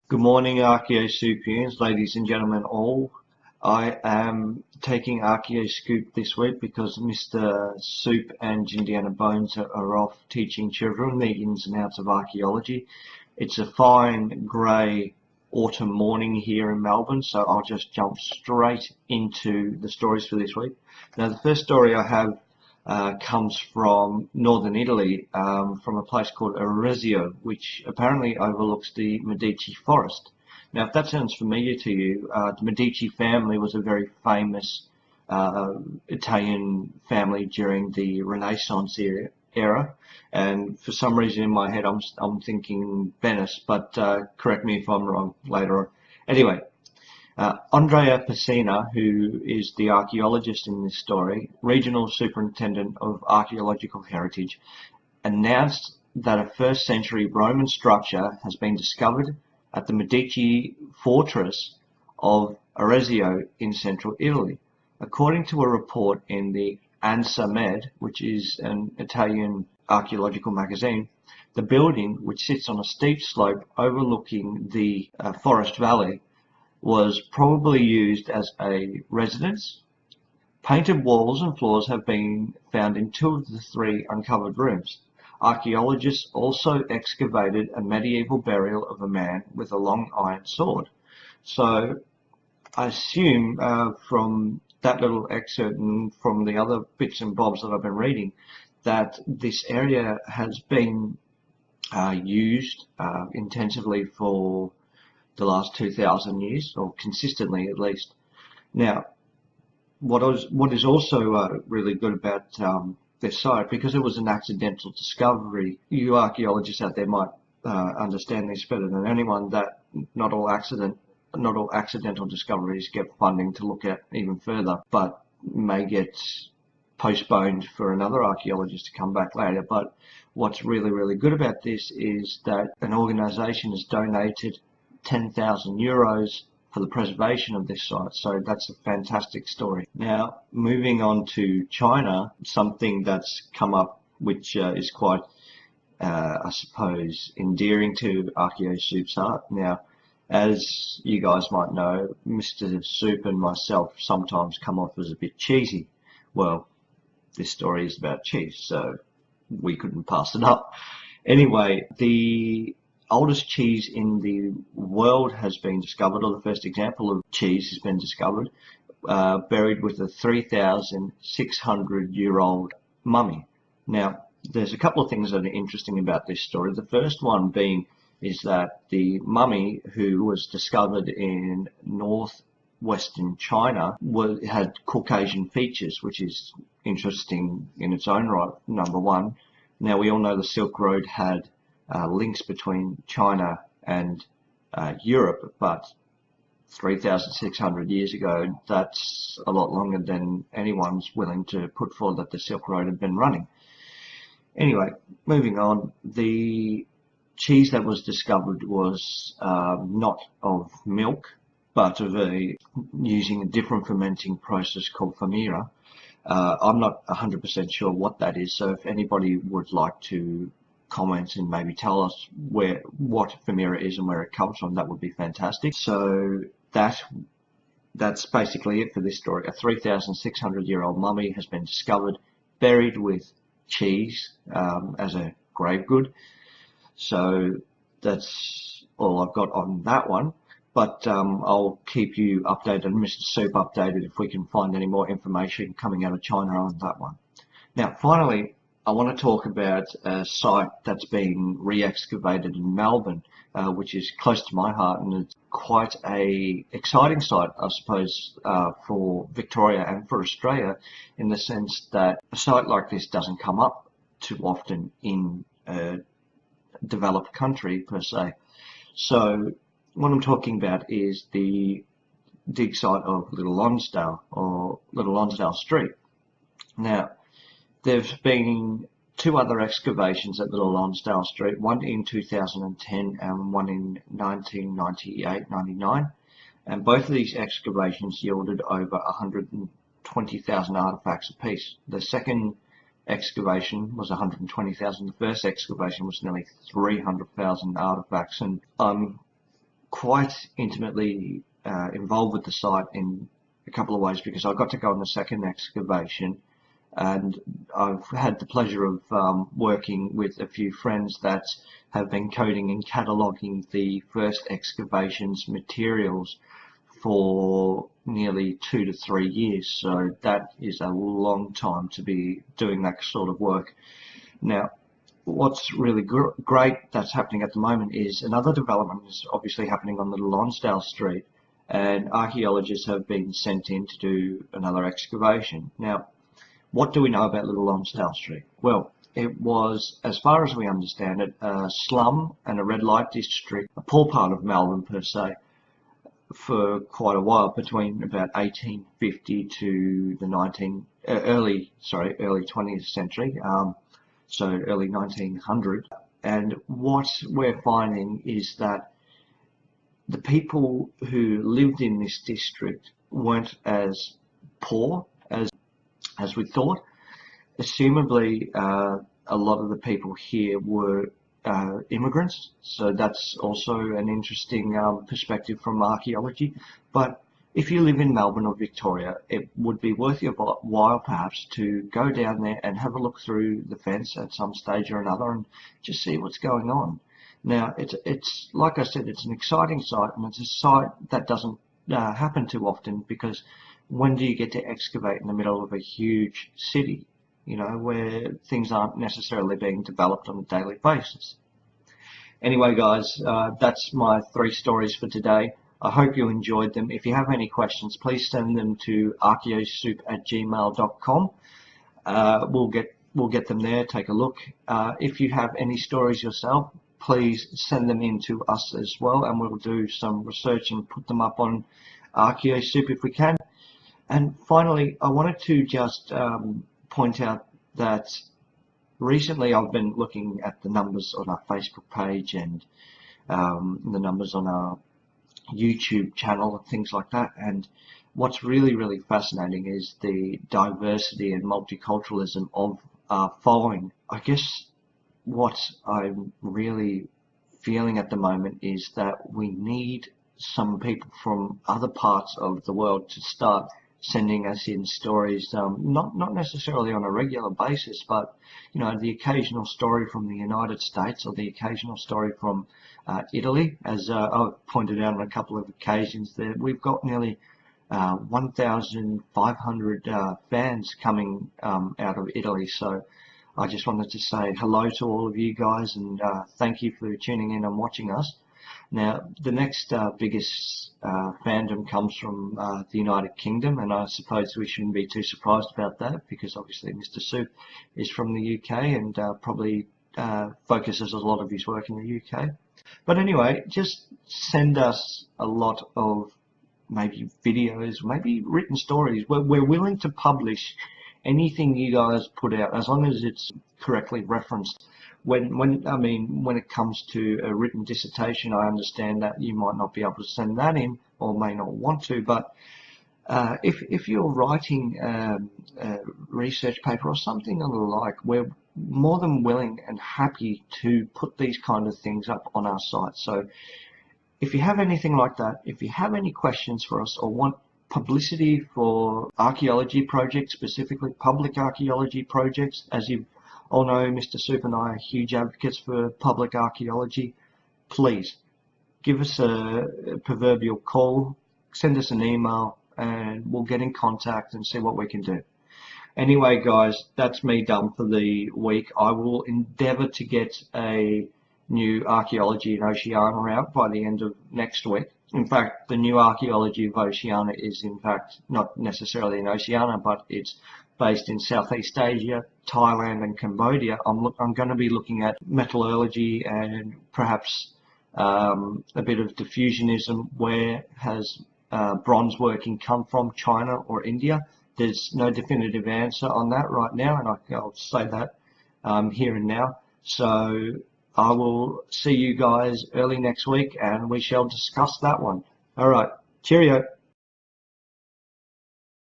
Good morning, Archaeosoupians, ladies and gentlemen all. I am taking Archaeoscoop this week because Mr. Soup and Indiana Bones are off teaching children the ins and outs of archaeology. It's a fine grey autumn morning here in Melbourne, so I'll just jump straight into the stories for this week. Now, the first story I have comes from northern Italy, from a place called Arezzo, which apparently overlooks the Medici forest. Now, if that sounds familiar to you, the Medici family was a very famous Italian family during the Renaissance era, and for some reason in my head I'm thinking Venice, but correct me if I'm wrong later on. Anyway, Andrea Pacina, who is the archaeologist in this story, regional superintendent of archaeological heritage, announced that a first century Roman structure has been discovered at the Medici fortress of Arezzo in central Italy. According to a report in the Ansa Med, which is an Italian archaeological magazine, the building, which sits on a steep slope overlooking the forest valley, was probably used as a residence. Painted walls and floors have been found in 2 of the 3 uncovered rooms. Archaeologists also excavated a medieval burial of a man with a long iron sword. So I assume from that little excerpt and from the other bits and bobs that I've been reading that this area has been used intensively for the last 2,000 years, or consistently at least. Now, what is also really good about this site, because it was an accidental discovery, you archaeologists out there might understand this better than anyone, that not all accidental discoveries get funding to look at even further, but may get postponed for another archaeologist to come back later. But what's really, really good about this is that an organisation has donated 10,000 euros for the preservation of this site, so that's a fantastic story. Now, moving on to China, something that's come up which is quite, I suppose, endearing to Archaeosoup's heart. Now, as you guys might know, Mr. Soup and myself sometimes come off as a bit cheesy. Well, this story is about cheese, so we couldn't pass it up. Anyway, the oldest cheese in the world has been discovered, or the first example of cheese has been discovered, buried with a 3,600-year-old mummy. Now, there's a couple of things that are interesting about this story. The first one being is that the mummy, who was discovered in northwestern China, had Caucasian features, which is interesting in its own right, number one. Now, we all know the Silk Road had links between China and Europe, but 3,600 years ago, that's a lot longer than anyone's willing to put forward that the Silk Road had been running. Anyway, moving on, the cheese that was discovered was not of milk, but of using a different fermenting process called famira. I'm not 100% sure what that is, so if anybody would like to comment and maybe tell us what famira is and where it comes from, that would be fantastic. So that's basically it for this story. A 3,600-year-old mummy has been discovered buried with cheese as a grave good. So that's all I've got on that one, but I'll keep you updated and Mr. Soup updated if we can find any more information coming out of China on that one. Now, finally, I want to talk about a site that's been re-excavated in Melbourne, which is close to my heart, and it's quite a exciting site, I suppose, for Victoria and for Australia, in the sense that a site like this doesn't come up too often in a developed country per se. So what I'm talking about is the dig site of Little Lonsdale, or Little Lonsdale Street. Now, there's been 2 other excavations at Little Lonsdale Street, one in 2010 and one in 1998-99, and both of these excavations yielded over 120,000 artefacts apiece. The second excavation was 120,000. The first excavation was nearly 300,000 artefacts, and I'm quite intimately involved with the site in a couple of ways, because I got to go on the second excavation, and I've had the pleasure of working with a few friends that have been coding and cataloguing the first excavation's materials for nearly 2 to 3 years. So that is a long time to be doing that sort of work. Now, what's really great that's happening at the moment is another development is obviously happening on the Lonsdale Street, and archaeologists have been sent in to do another excavation. Now, what do we know about Little Lonsdale Street? Well, it was, as far as we understand it, a slum and a red light district, a poor part of Melbourne per se, for quite a while, between about 1850 to the early 20th century, so early 1900. And what we're finding is that the people who lived in this district weren't as poor as we thought. Assumably, a lot of the people here were immigrants, so that's also an interesting perspective from archaeology. But if you live in Melbourne or Victoria, it would be worth your while perhaps to go down there and have a look through the fence at some stage or another and just see what's going on. Now, it's like I said, it's an exciting site, and it's a site that doesn't happen too often, because when do you get to excavate in the middle of a huge city, you know, where things aren't necessarily being developed on a daily basis? Anyway, guys, that's my 3 stories for today. I hope you enjoyed them. If you have any questions, please send them to archaeoscoop@gmail.com. We'll get them there. Take a look. If you have any stories yourself, please send them in to us as well, and we'll do some research and put them up on Archaeoscoop if we can. And finally, I wanted to just point out that recently I've been looking at the numbers on our Facebook page and the numbers on our YouTube channel and things like that. And what's really, really fascinating is the diversity and multiculturalism of our following. I guess what I'm really feeling at the moment is that we need some people from other parts of the world to start sending us in stories, not necessarily on a regular basis, but you know, the occasional story from the United States or the occasional story from Italy. As I've pointed out on a couple of occasions there, we've got nearly 1,500 fans coming out of Italy. So I just wanted to say hello to all of you guys, and thank you for tuning in and watching us. Now, the next biggest fandom comes from the United Kingdom, and I suppose we shouldn't be too surprised about that, because obviously Mr. Soup is from the UK and probably focuses a lot of his work in the UK. But anyway, just send us a lot of maybe videos, maybe written stories. We're willing to publish anything you guys put out, as long as it's correctly referenced. When it comes to a written dissertation, I understand that you might not be able to send that in, or may not want to, but if you're writing a research paper or something of the like, we're more than willing and happy to put these kind of things up on our site. So if you have anything like that, if you have any questions for us or want publicity for archaeology projects, specifically public archaeology projects, as you all know, Mr. Soup and I are huge advocates for public archaeology, please give us a proverbial call, send us an email, and we'll get in contact and see what we can do. Anyway, guys, that's me done for the week. I will endeavour to get a new Archaeology in Oceania out by the end of next week. In fact, the new Archaeology of Oceania is in fact not necessarily in Oceania, but it's based in Southeast Asia, Thailand and Cambodia. I'm going to be looking at metallurgy and perhaps a bit of diffusionism. Where has bronze working come from, China or India? There's no definitive answer on that right now, and I'll say that here and now. So I will see you guys early next week, and we shall discuss that one. All right, cheerio.